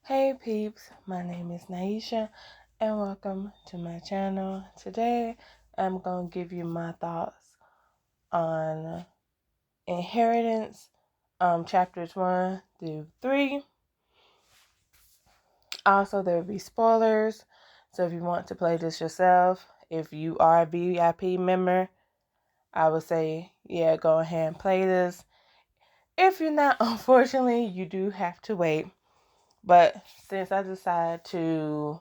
Hey peeps, my name is Naisha and welcome to my channel. Today I'm going to give you my thoughts on inheritance, chapters 1 through 3. Also, there will be spoilers, so if you want to play this yourself, if you are a VIP member, I would say, yeah, go ahead and play this. If you're not, unfortunately, you do have to wait. But since I decided to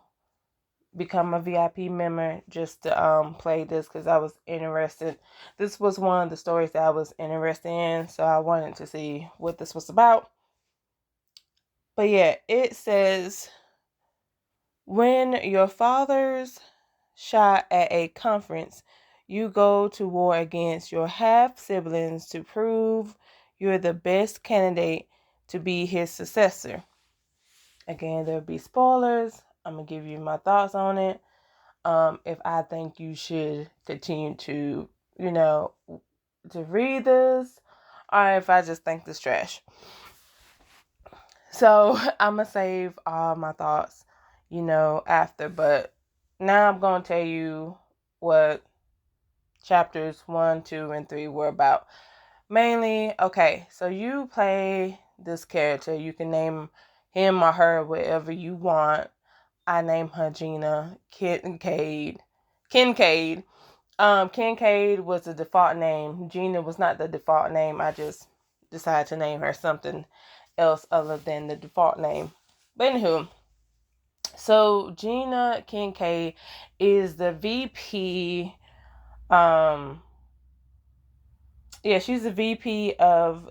become a VIP member just to play this because I was interested. This was one of the stories that I was interested in, so I wanted to see what this was about. But yeah, it says, when your father's shot at a conference, you go to war against your half-siblings to prove you're the best candidate to be his successor. Again, there'll be spoilers. I'm going to give you my thoughts on it. If I think you should continue to, to read this, or if I just think this trash. So I'm going to save all my thoughts, after. But now I'm going to tell you what chapters 1, 2, and 3 were about. Mainly, okay, so you play this character. You can name him or her whatever you want. I named her Gina Kincaid. Kincaid was the default name. Gina was not the default name. I just decided to name her something else other than the default name. But anywho, so Gina Kincaid is the VP. She's the VP of.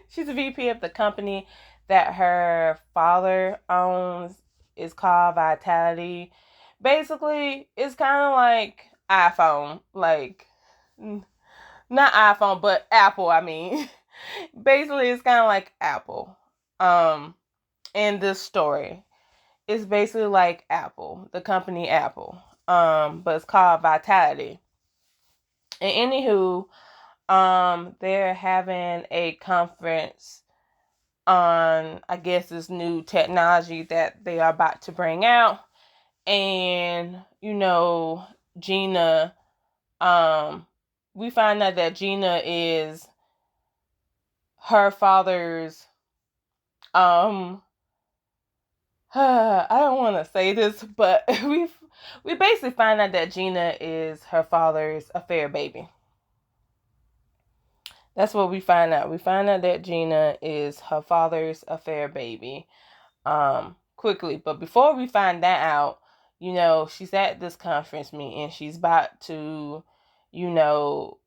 She's a VP of the company that her father owns. Is called Vitality. Basically, it's kind of like iPhone, like not iPhone, but Apple. I mean, basically, it's kind of like Apple. In this story, it's basically like Apple, the company Apple. But it's called Vitality. And anywho, they're having a conference on, I guess, this new technology that they are about to bring out. And, Gina, we find out that Gina is her father's, I don't want to say this, but we basically find out that Gina is her father's affair baby. That's what we find out. We find out that Gina is her father's affair baby. Quickly. But before we find that out, she's at this conference meeting. She's about to, do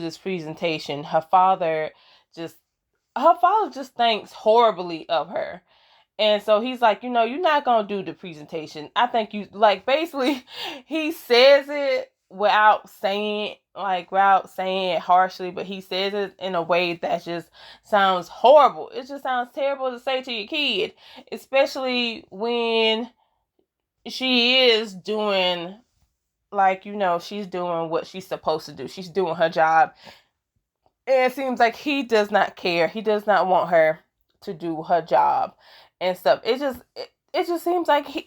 this presentation. Her father just thinks horribly of her. And so he's like, you're not going to do the presentation. I think you, like, basically, he says it without saying it harshly, but he says it in a way that just sounds horrible. It just sounds terrible to say to your kid, especially when she is doing, she's doing what she's supposed to do. She's doing her job. And it seems like he does not care. He does not want her to do her job and stuff. It just seems like he's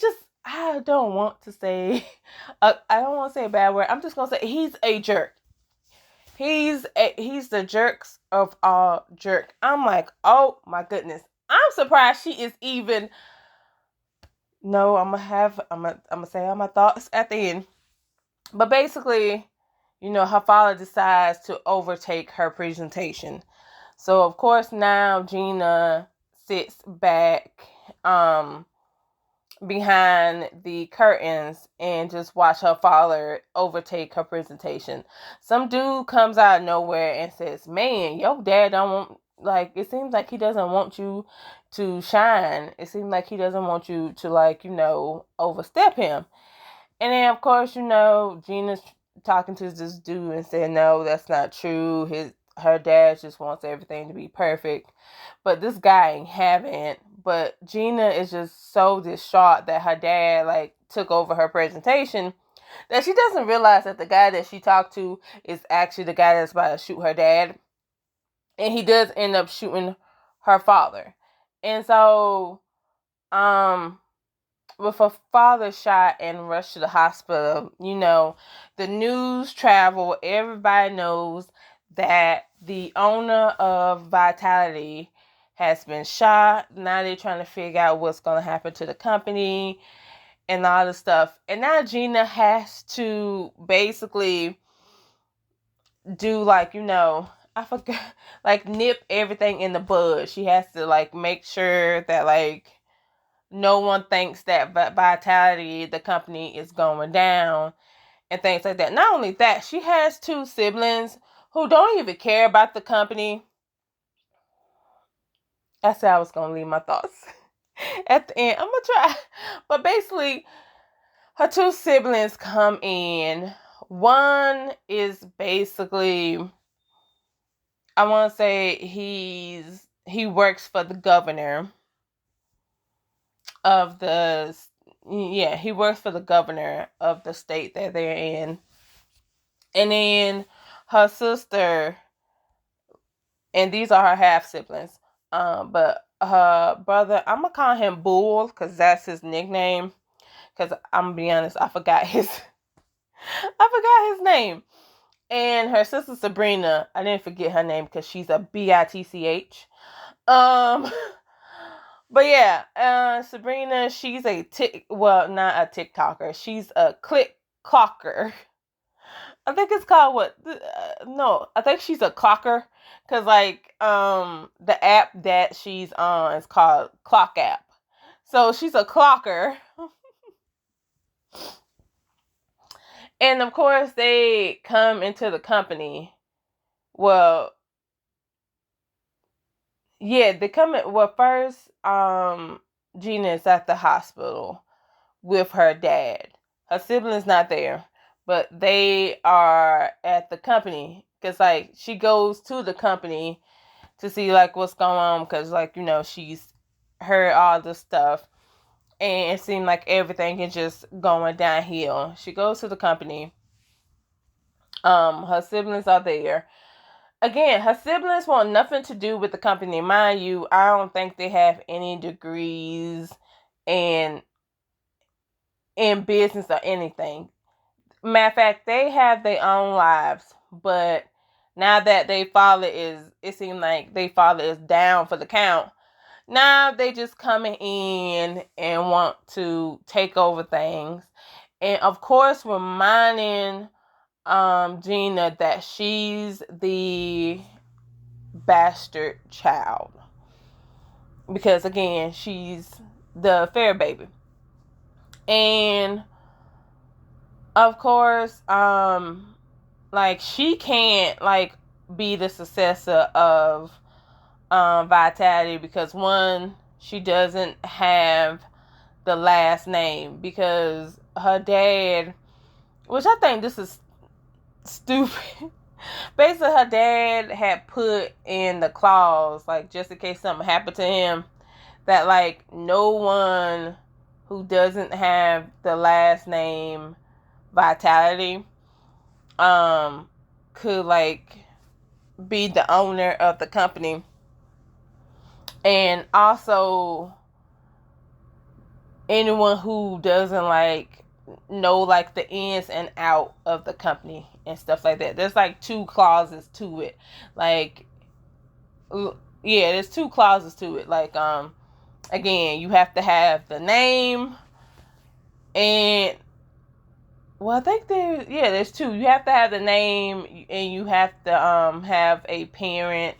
just, I don't want to say I don't want to say a bad word. I'm just gonna say he's a jerk. He's the jerks of all jerk. I'm like, oh my goodness. I'm surprised she is even. No, I'm gonna say all my thoughts at the end. But basically, her father decides to overtake her presentation. So of course now Gina sits back behind the curtains and just watch her father overtake her presentation. Some dude comes out of nowhere and says, "Man, your dad don't want, like, it seems like he doesn't want you to shine. It seems like he doesn't want you to overstep him." And then of course, Gina's talking to this dude and saying, "No, that's not true. Her dad just wants everything to be perfect." But this guy ain't having it. But Gina is just so distraught that her dad took over her presentation that she doesn't realize that the guy that she talked to is actually the guy that's about to shoot her dad. And he does end up shooting her father. And so, with her father shot and rushed to the hospital, the news travel, everybody knows that the owner of Vitality has been shot. Now they're trying to figure out what's going to happen to the company and all this stuff. And now Gina has to basically do I forgot, nip everything in the bud. She has to make sure that no one thinks that Vitality, the company, is going down and things like that. Not only that, she has 2 siblings who don't even care about the company. I said I was going to leave my thoughts at the end. I'm going to try. But basically, her 2 siblings come in. One is basically, I want to say he works for the governor of the, he works for the governor of the state that they're in. And then her sister, and these are her half siblings, but her brother, I'm gonna call him Bull because that's his nickname. Because I'm gonna be honest, I forgot his name. And her sister Sabrina, I didn't forget her name because she's a bitch. But yeah, Sabrina, she's not a TikToker. She's a click clocker. I think it's called what? No, I think she's a clocker. Cause the app that she's on is called Clock App. So she's a clocker. And of course they come into the company. Well, yeah, they come in. Well, first, Gina is at the hospital with her dad. Her sibling's not there, but they are at the company because she goes to the company to see what's going on because she's heard all the stuff and it seemed like everything is just going downhill. She goes to the company. Her siblings are there. Again, her siblings want nothing to do with the company. Mind you, I don't think they have any degrees in business or anything. Matter of fact, they have their own lives. But now that it seems like their father is down for the count. Now they just coming in and want to take over things. And of course, reminding Gina that she's the bastard child. Because again, she's the fair baby. And of course, she can't be the successor of Vitality because one, she doesn't have the last name because her dad, which I think this is stupid. Basically, her dad had put in the clause, just in case something happened to him, that no one who doesn't have the last name Vitality could be the owner of the company. And also anyone who doesn't know the ins and out of the company and stuff like that. There's 2 clauses to it. There's 2 clauses to it. Again, you have to have the name and I think there's 2. You have to have the name and you have to have a parent.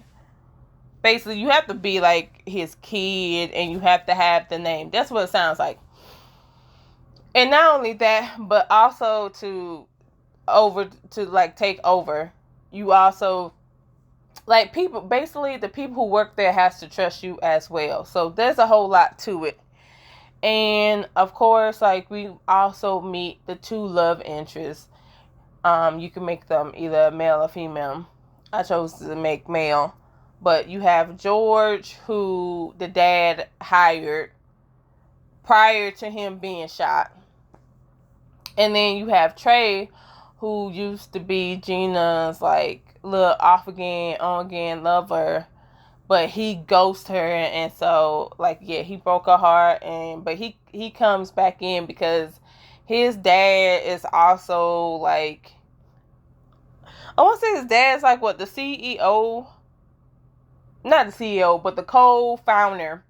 Basically, you have to be his kid and you have to have the name. That's what it sounds like. And not only that, but also to take over, you also people, basically the people who work there has to trust you as well. So there's a whole lot to it. And of course, we also meet the 2 love interests. You can make them either male or female. I chose to make male. But you have George, who the dad hired prior to him being shot. And then you have Trey, who used to be Gina's little off again, on again lover. but he ghosted her, and so like yeah, he broke her heart, but he comes back in because his dad is also like, I want to say his dad's like what, the CEO, not the CEO, but the co-founder.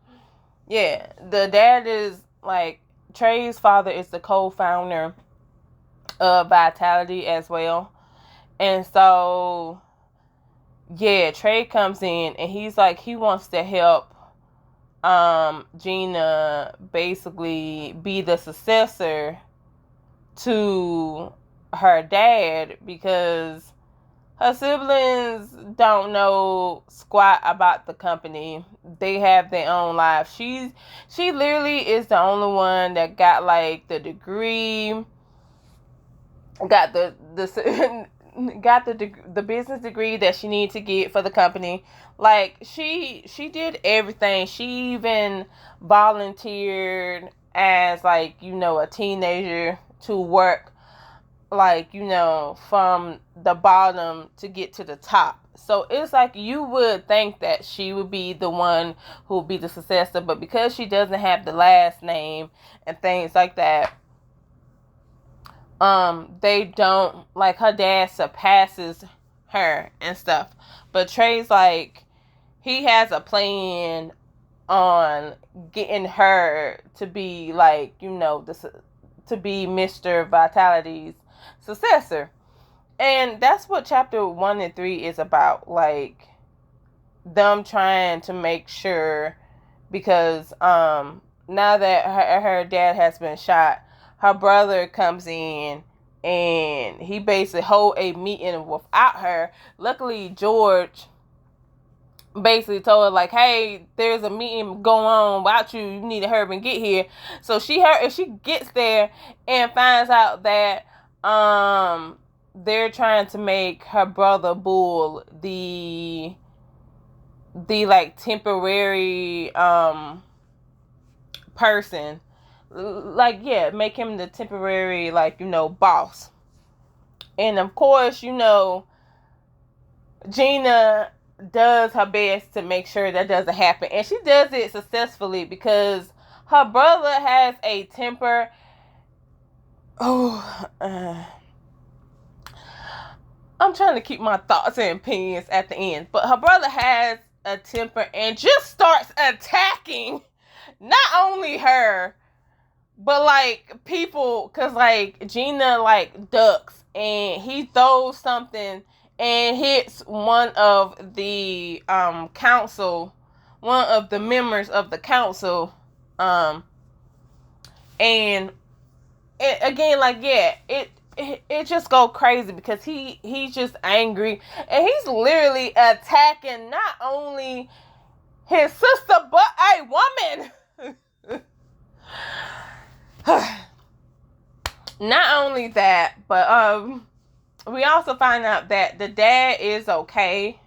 Yeah, the dad is like, Trey's father is the co-founder of Vitality as well. And so yeah, Trey comes in and he's like, he wants to help Gina basically be the successor to her dad, because her siblings don't know squat about the company. They have their own lives. She literally is the only one that got like the degree, got the got the business degree that she needs to get for the company. Like she did everything. She even volunteered as like, a teenager to work, like, from the bottom to get to the top. So it's like, you would think that she would be the one who would be the successor, but because she doesn't have the last name and things like that, they don't, like, her dad surpasses her and stuff. But Trey's like, he has a plan on getting her to be like, to be Mr. Vitality's successor. And that's what chapter 1 and 3 is about, like them trying to make sure, because now that her dad has been shot, her brother comes in and he basically hold a meeting without her. Luckily, George basically told her like, hey, there's a meeting going on without you. You need to hurry and get here. So she gets there and finds out that they're trying to make her brother Bull the like temporary person, like, yeah, make him the temporary, like, boss. And of course, Gina does her best to make sure that doesn't happen, and she does it successfully because her brother has a temper. I'm trying to keep my thoughts and opinions at the end, but her brother has a temper and just starts attacking not only her, but like people, because like Gina like ducks and he throws something and hits one of the council, one of the members of the council, and again, like, yeah, it just go crazy because he's just angry and he's literally attacking not only his sister but a woman. Not only that, but we also find out that the dad is okay.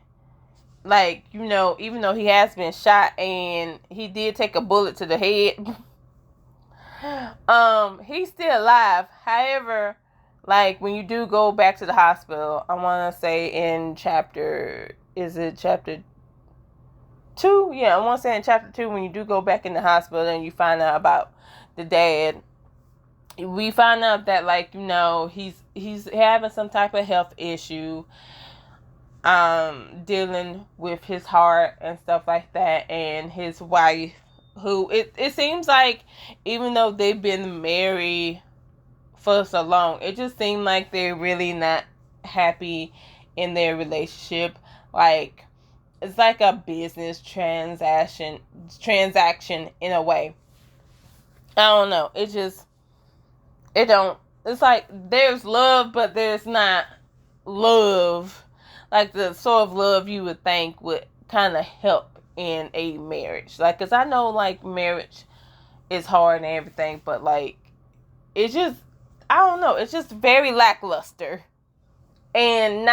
Like, even though he has been shot and he did take a bullet to the head, he's still alive. However, like, when you do go back to the hospital, I want to say in chapter 2? Yeah, I want to say in chapter 2, when you do go back in the hospital and you find out about the dad, we find out that, like, he's having some type of health issue, dealing with his heart and stuff like that, and his wife, who it seems like, even though they've been married for so long, it just seemed like they're really not happy in their relationship. Like, it's like a business transaction in a way. I don't know. It's like there's love, but there's not love. Like the sort of love you would think would kind of help in a marriage. Like, cause I know, like, marriage is hard and everything, but like, it's just, I don't know. It's just very lackluster, and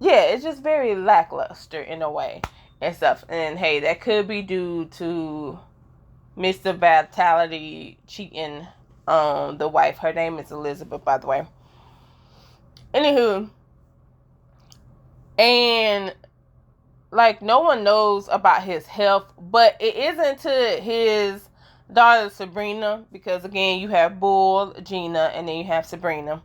it's just very lackluster in a way and stuff. And hey, that could be due to Mr. Vitality cheating on the wife. Her name is Elizabeth, by the way. Anywho, and like no one knows about his health, but it isn't to his daughter Sabrina, because again you have Bull, Gina, and then you have Sabrina.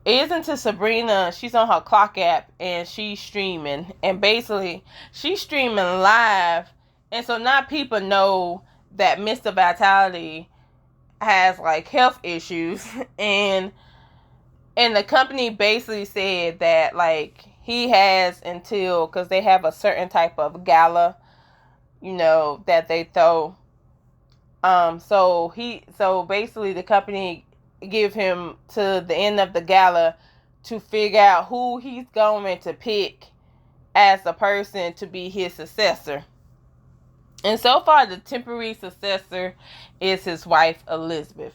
It isn't to Sabrina. She's on her clock app and she's streaming, and basically she's streaming live, and so now people know that Mr. Vitality has like health issues, and the company basically said that like he has until, because they have a certain type of gala, that they throw. So basically the company give him to the end of the gala to figure out who he's going to pick as the person to be his successor. And so far the temporary successor is his wife Elizabeth.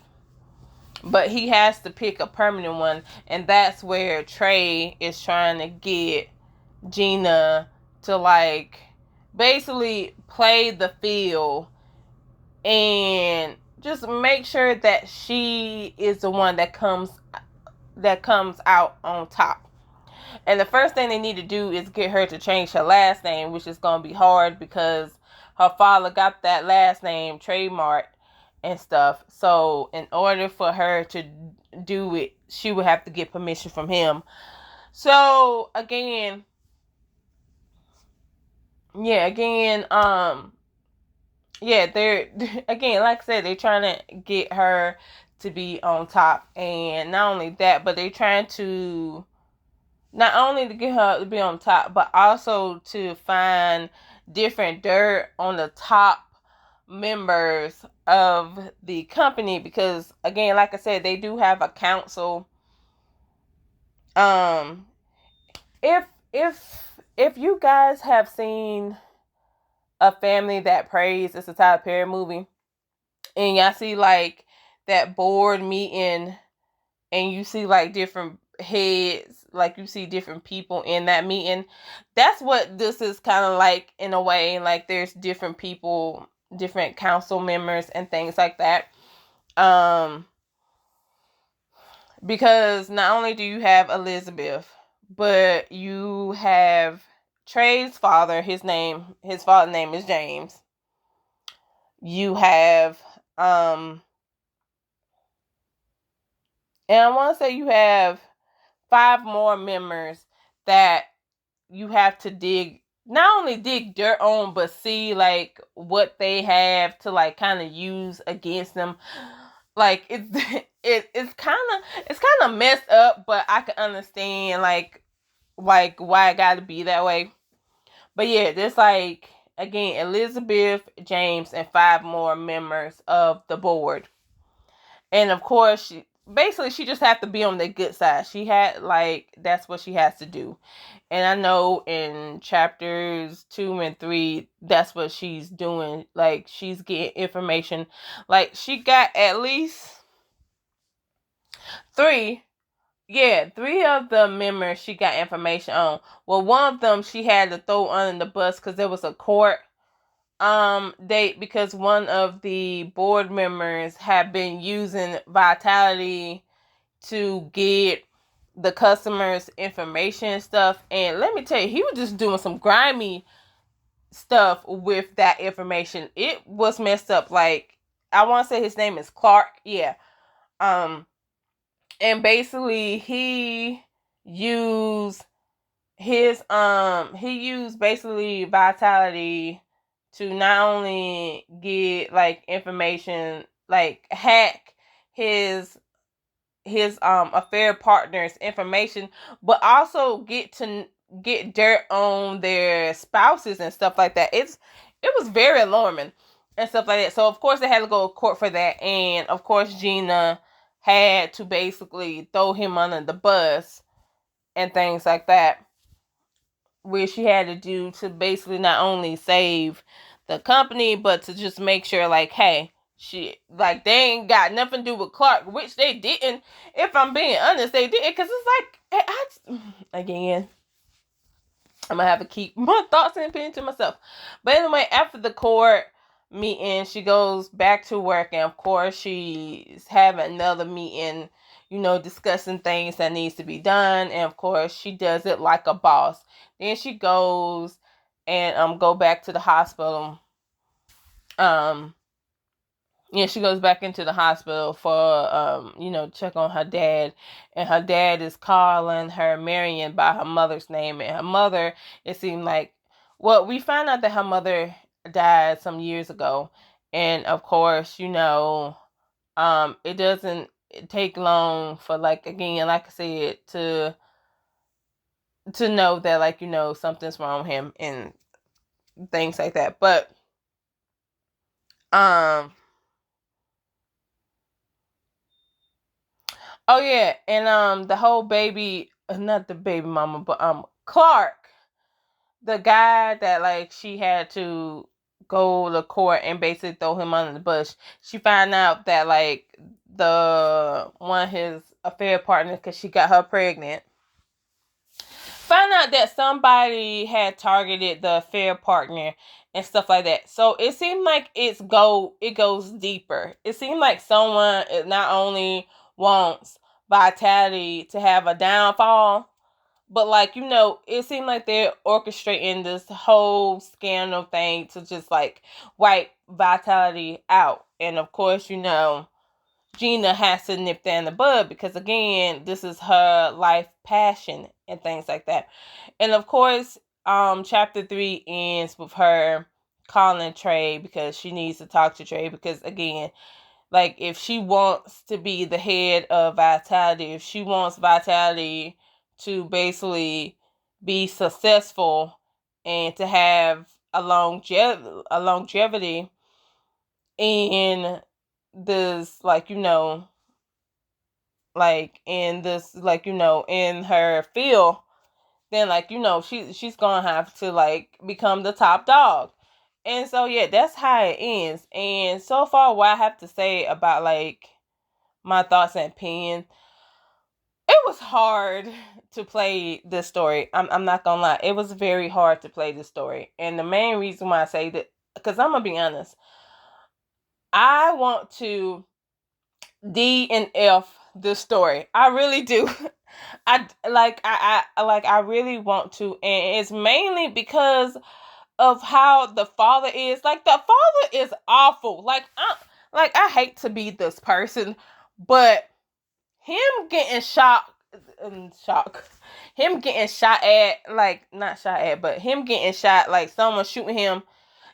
But he has to pick a permanent one, and that's where Trey is trying to get Gina to like basically play the field and just make sure that she is the one that comes out on top. And the first thing they need to do is get her to change her last name, which is going to be hard because her father got that last name trademarked and stuff. So in order for her to do it, she would have to get permission from him. So again, they're again, like I said, they're trying to get her to be on top. And not only that, but they're trying to not only to get her to be on top, but also to find different dirt on the top members of the company, because again, like I said, they do have a council. If you guys have seen A Family That Prays, it's a Tyler Perry movie, and y'all see like that board meeting, and you see like different heads, like you see different people in that meeting. That's what this is kind of like in a way. Like there's different people, different council members and things like that. Because not only do you have Elizabeth, but you have Trey's father. His father's name is James. You have and I want to say you have 5 more members that you have to not only dig dirt on, but see like what they have to like kind of use against them. Like it's kind of messed up, but I can understand like why it got to be that way. But yeah, there's like again Elizabeth, James, and 5 more members of the board. And of course, she just have to be on the good side. She had like that's what she has to do. And I know in chapters 2 and 3, that's what she's doing. Like she's getting information. Like she got at least 3. Yeah, 3 of the members she got information on. Well, one of them she had to throw under the bus because there was a court date, because one of the board members had been using Vitality to get the customers information and stuff. And let me tell you, he was just doing some grimy stuff with that information. It was messed up. Like I want to say his name is Clark. Yeah. And basically he used basically Vitality to not only get like information, like hack his affair partner's information, but also get dirt on their spouses and stuff like that. It was very alarming and stuff like that. So of course they had to go to court for that, and of course Gina had to basically throw him under the bus and things like that, where she had to do to basically not only save the company, but to just make sure like, hey, they ain't got nothing to do with Clark, which they didn't. If I'm being honest, they didn't, because it's like, again, I'm gonna have to keep my thoughts and opinion to myself. But anyway, after the court meeting, she goes back to work, and of course she's having another meeting, discussing things that needs to be done. And of course, she does it like a boss. Then she goes and go back to the hospital. She goes back into the hospital for check on her dad, and her dad is calling her Marion by her mother's name, and her mother, it seemed like, well, we found out that her mother died some years ago, and of course, it doesn't take long for, like, again, like I said, to know that, like, something's wrong with him and things like that. But oh yeah, and the whole baby, not the baby mama, but Clark, the guy that, like, she had to go to court and basically throw him under the bus. She found out that, like, the one of his affair partners, because she got her pregnant, found out that somebody had targeted the affair partner and stuff like that. So it seemed like it goes deeper. It seemed like someone not only wants Vitality to have a downfall, but, like, it seemed like they're orchestrating this whole scandal thing to just, like, wipe Vitality out. And of course, Gina has to nip that in the bud, because again, this is her life passion and things like that. And of course, chapter 3 ends with her calling Trey, because she needs to talk to Trey, because again, like, if she wants to be the head of Vitality, if she wants Vitality to basically be successful and to have a longevity in this, in her field, then, like, she's gonna have to, like, become the top dog. And so, yeah, that's how it ends. And so far, what I have to say about, like, my thoughts and opinions, it was hard to play this story. I'm not gonna lie, it was very hard to play this story. And the main reason why I say that, because I'm gonna be honest, I want to D and F this story. I really do. I really want to, and it's mainly because of how the father is. Like, the father is awful. I hate to be this person, but him getting him getting shot at, like, not shot at, but him getting shot, like someone shooting him,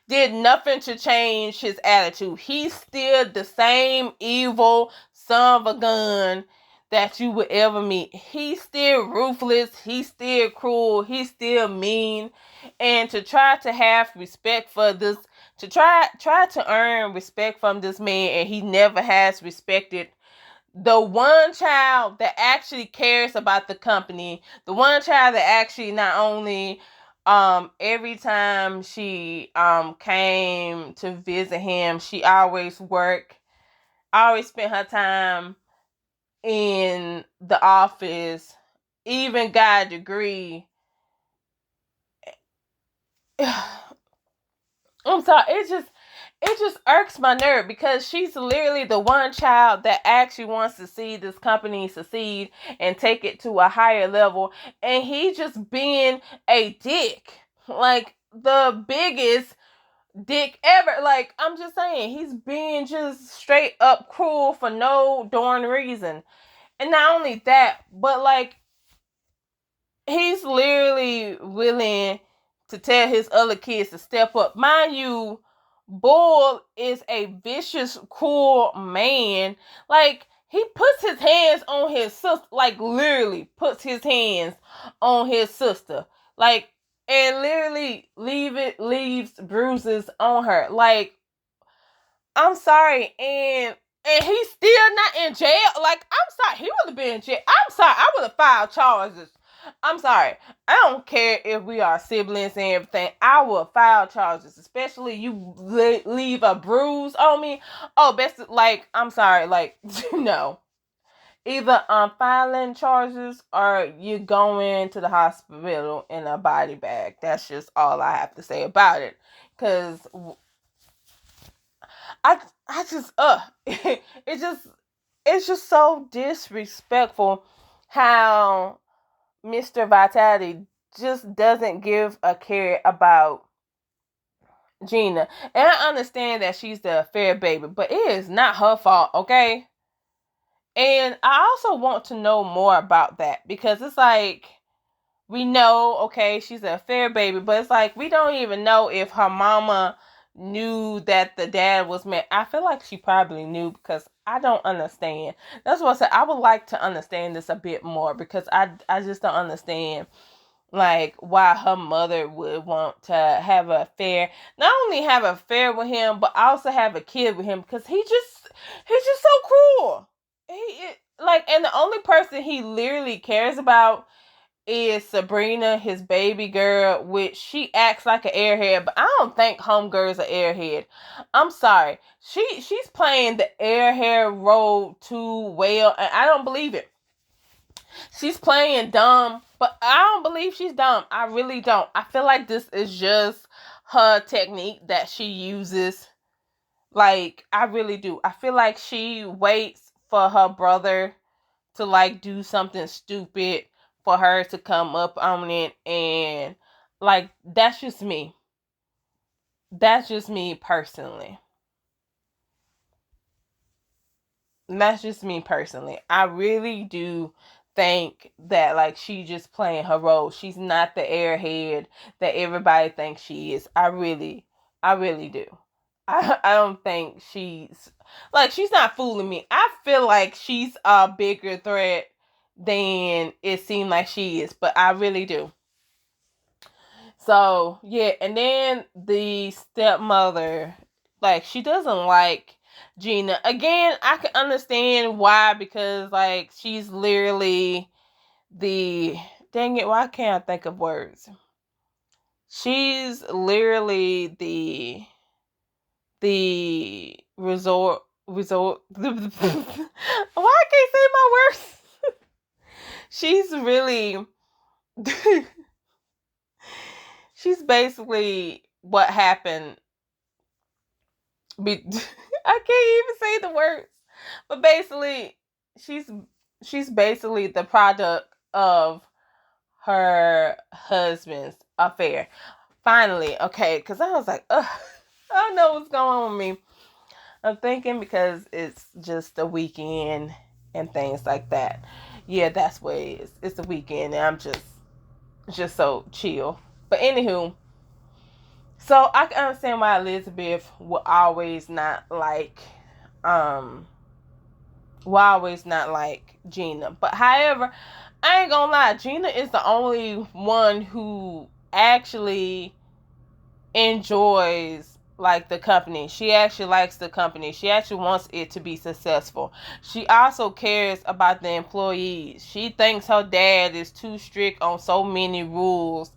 did nothing to change his attitude. He's still the same evil son of a gun that you would ever meet. He's still ruthless. He's still cruel. He's still mean. And to try to have respect for this, to try to earn respect from this man, and he never has respected the one child that actually cares about the company, the one child that actually not only every time she came to visit him, she always spent her time in the office, even got a degree. I'm sorry, it just irks my nerve, because she's literally the one child that actually wants to see this company succeed and take it to a higher level, and he just being a dick, like the biggest dick ever. Like, I'm just saying, he's being just straight up cruel for no darn reason. And not only that, but, like, he's literally willing to tell his other kids to step up. Mind you, Bull is a vicious, cruel man. Like, he puts his hands on his sister, like, literally puts his hands on his sister, like, and literally leaves bruises on her. Like, I'm sorry, and he's still not in jail. Like, I'm sorry, he would have been in jail. I'm sorry, I would have filed charges. I'm sorry. I don't care if we are siblings and everything. I will file charges, especially you leave a bruise on me. Oh, best, like, I'm sorry, like, no. Either I'm filing charges or you're going to the hospital in a body bag. That's just all I have to say about it. Because I just, it just, it's just so disrespectful how Mr. Vitality just doesn't give a care about Gina. And I understand that she's the affair baby, but it is not her fault, okay? And I also want to know more about that, because it's like, we know, okay, she's an affair baby, but it's like, we don't even know if her mama knew that the dad was married. I feel like she probably knew, because I don't understand. That's what I said. I would like to understand this a bit more, because I just don't understand, like, why her mother would want to have an affair. Not only have an affair with him, but also have a kid with him, because he's just so cruel. And the only person he literally cares about is Sabrina, his baby girl, which she acts like an airhead, but I don't think homegirl's an airhead. I'm sorry. She's playing the airhead role too well, and I don't believe it. She's playing dumb, but I don't believe she's dumb. I really don't. I feel like this is just her technique that she uses. Like, I really do. I feel like she waits for her brother to, like, do something stupid for her to come up on it. And, like, that's just me. That's just me personally. That's just me personally. I really do think that, like, she just playing her role. She's not the airhead that everybody thinks she is. I really do. I don't think she's not fooling me. I feel like she's a bigger threat than it seemed like she is, but I really do. So, yeah, and then the stepmother, like, she doesn't like Gina. Again, I can understand why, because, like, she's literally the, dang it, why can't I think of words? She's literally the resort why I can't say my words. She's really she's basically what happened. I can't even say the words, but basically, she's she's basically the product of her husband's affair. Finally, okay, because I was like, ugh, I don't know what's going on with me. I'm thinking because it's just the weekend and things like that. Yeah, that's what it is. It's the weekend, and I'm just so chill. But anywho, so I can understand why Elizabeth will always not like, um, Gina. But however, I ain't gonna lie, Gina is the only one who actually enjoys, like, the company. She actually likes the company. She actually wants it to be successful. She also cares about the employees. She thinks her dad is too strict on so many rules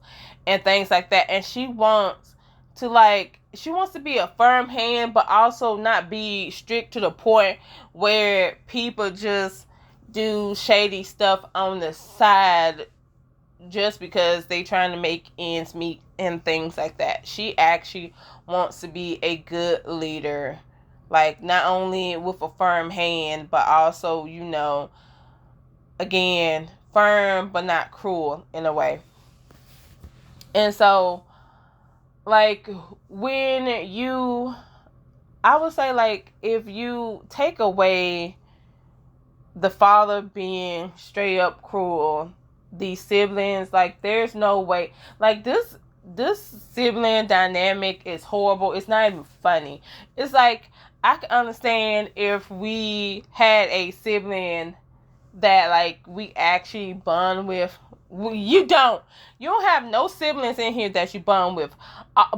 and things like that, and she wants to be a firm hand, but also not be strict to the point where people just do shady stuff on the side just because they trying to make ends meet and things like that. She actually wants to be a good leader, like, not only with a firm hand, but also, again, firm but not cruel in a way. And so, like, when you, I would say, like, if you take away the father being straight up cruel, these siblings, like, there's no way, like, this sibling dynamic is horrible. It's not even funny. It's like, I can understand if we had a sibling that, like, we actually bond with. You don't have no siblings in here that you bond with.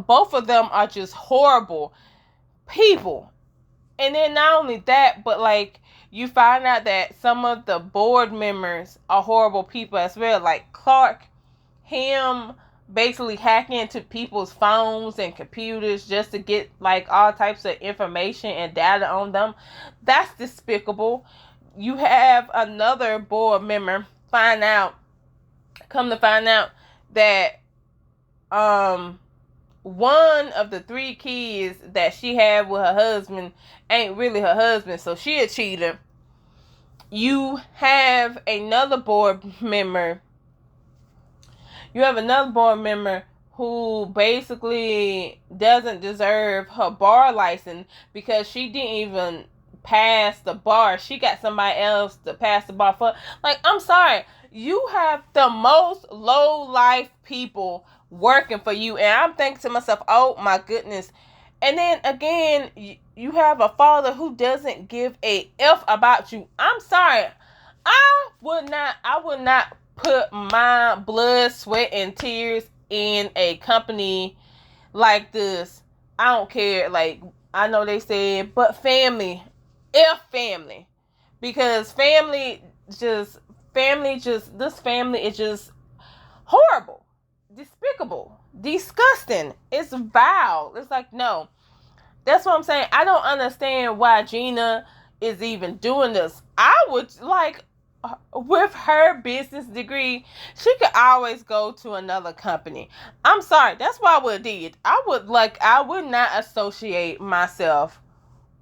Both of them are just horrible people. And then not only that, but, like, you find out that some of the board members are horrible people as well. Like Clark, him basically hacking into people's phones and computers just to get, like, all types of information and data on them. That's despicable. You have another board member come to find out that one of the 3 kids that she had with her husband ain't really her husband, so she a cheater. you have another board member. You have another board member who basically doesn't deserve her bar license because she didn't even pass the bar. She got somebody else to pass the bar for. Like, I'm sorry. You have the most low life people working for you. And I'm thinking to myself, oh my goodness. And then again, you have a father who doesn't give a F about you. I'm sorry. I would not put my blood, sweat, and tears in a company like this. I don't care. Like, I know they said, but family, F family. Because this family is just horrible, despicable, disgusting. It's vile. It's like, no. That's what I'm saying. I don't understand why Gina is even doing this. I would like, with her business degree, she could always go to another company. I'm sorry, that's what I would have did. I would not associate myself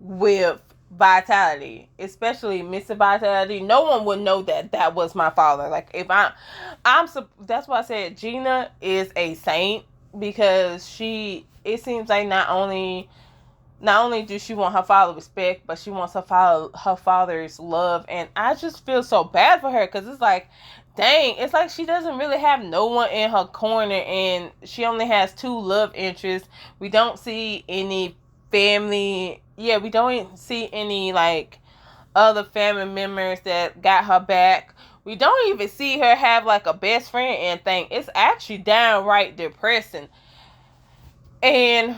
with Vitality, especially Mr. Vitality. No one would know that was my father. Like, if that's why I said Gina is a saint, because it seems like not only does she want her father's respect, but she wants her father's love. And I just feel so bad for her, because it's like, dang, it's like she doesn't really have no one in her corner, and she only has 2 love interests. We don't see any family. Yeah, we don't see any, like, other family members that got her back. We don't even see her have, like, a best friend and thing. It's actually downright depressing. And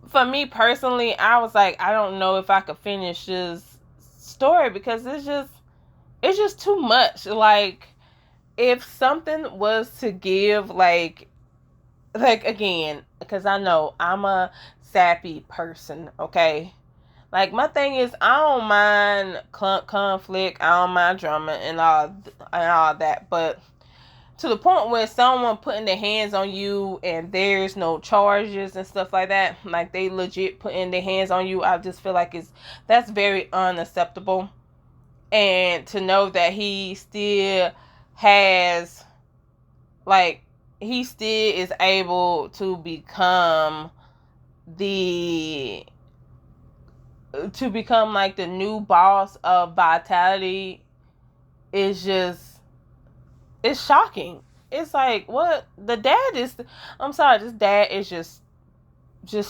for me personally, I was like, I don't know if I could finish this story, because it's just too much. Like, if something was to give, like again, because I know I'm a sappy person, okay? Like, my thing is, I don't mind conflict, I don't mind drama and all that, but to the point where someone putting their hands on you and there's no charges and stuff like that, like they legit putting their hands on you, I just feel like that's very unacceptable. And to know that he still has, like, he still is able to become like the new boss of Vitality is just, it's shocking. It's like, what? I'm sorry, this dad is just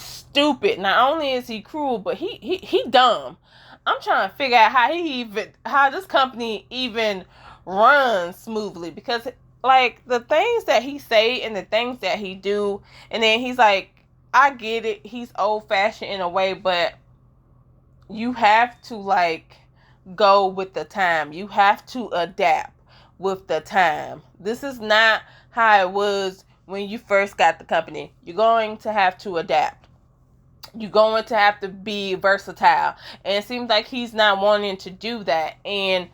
stupid. Not only is he cruel, but he dumb. I'm trying to figure out how this company even runs smoothly, because, like, the things that he say and the things that he do, and then he's like, I get it, he's old fashioned in a way, but you have to, like, go with the time. You have to adapt with the time. This is not how it was when you first got the company. You're going to have to adapt. You're going to have to be versatile. And it seems like he's not wanting to do that. And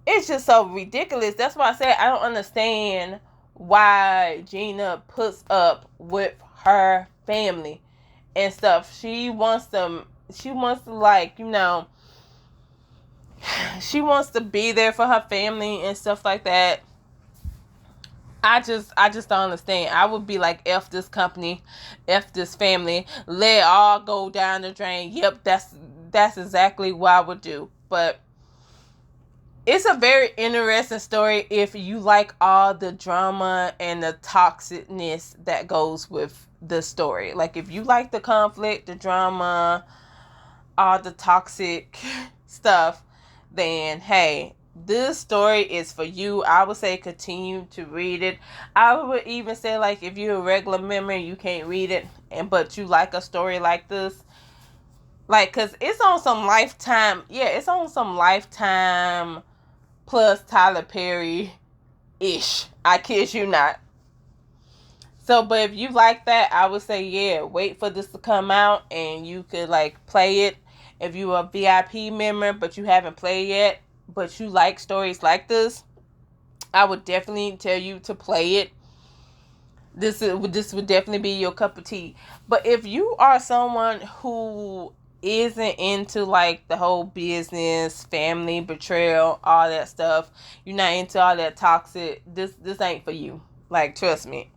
it's just so ridiculous. That's why I said I don't understand why Gina puts up with her family and stuff. She wants to, like, she wants to be there for her family and stuff like that. I just don't understand. I would be like, F this company, F this family, let it all go down the drain. Yep, that's exactly what I would do. But it's a very interesting story if you like all the drama and the toxicness that goes with the story. Like, if you like the conflict, the drama, all the toxic stuff, then hey, this story is for you. I would say continue to read it. I would even say, like, if you're a regular member, you can't read it, but you like a story like this, like, cause it's on some Lifetime. Yeah, it's on some Lifetime plus Tyler Perry ish. I kid you not. So, but if you like that, I would say, yeah, wait for this to come out and you could, like, play it. If you're a VIP member but you haven't played yet, but you like stories like this, I would definitely tell you to play it. This would definitely be your cup of tea. But if you are someone who isn't into like the whole business, family, betrayal, all that stuff, you're not into all that toxic, this ain't for you. Like, trust me.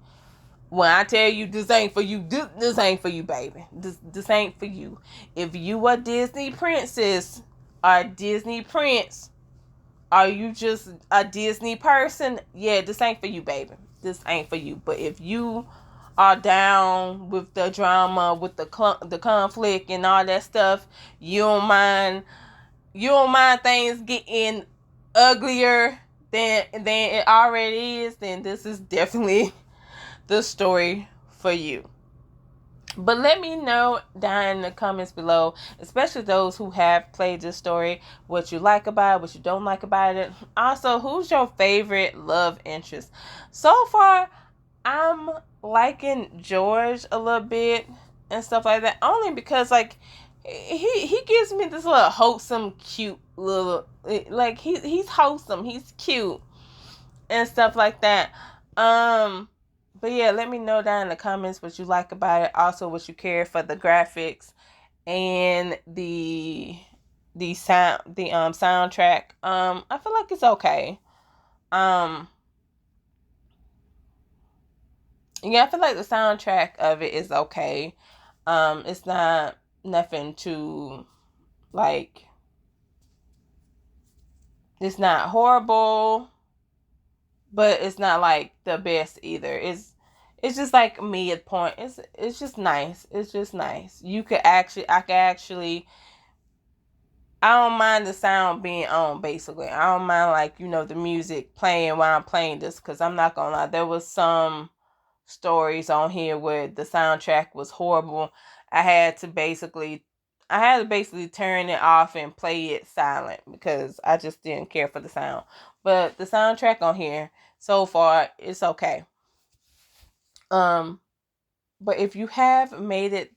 When I tell you this ain't for you, this ain't for you, baby. This ain't for you. If you a Disney princess or a Disney prince, are you just a Disney person? Yeah, this ain't for you, baby. This ain't for you. But if you are down with the drama, with the conflict and all that stuff, you don't mind things getting uglier than it already is, then this is definitely the story for you. But let me know down in the comments below, especially those who have played this story, what you like about it, what you don't like about it. Also, who's your favorite love interest? So far, I'm liking George a little bit and stuff like that, only because like he gives me this little wholesome, cute little, like he's wholesome, he's cute and stuff like that. But yeah, let me know down in the comments what you like about it. Also, what you care for the graphics and the soundtrack. I feel like it's okay. Yeah, I feel like the soundtrack of it is okay. It's not nothing too like, it's not horrible, but it's not like the best either. It's just like mid point. It's just nice. It's just nice. I could actually, I don't mind the sound being on, basically. I don't mind, like, the music playing while I'm playing this, because I'm not gonna lie, there was some stories on here where the soundtrack was horrible. I had to basically turn it off and play it silent because I just didn't care for the sound. But the soundtrack on here so far, it's okay. But if you have made it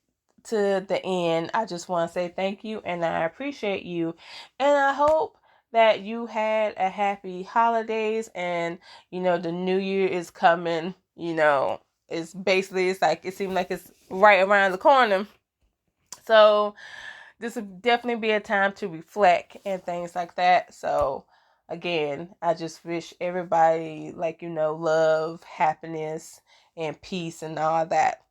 to the end, I just want to say thank you and I appreciate you. And I hope that you had a happy holidays, and the new year is coming. It's like, it seems like it's right around the corner. So this would definitely be a time to reflect and things like that. So again, I just wish everybody, like, love, happiness, and peace and all that.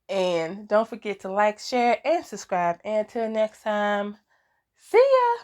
And don't forget to like, share, and subscribe. And until next time, see ya!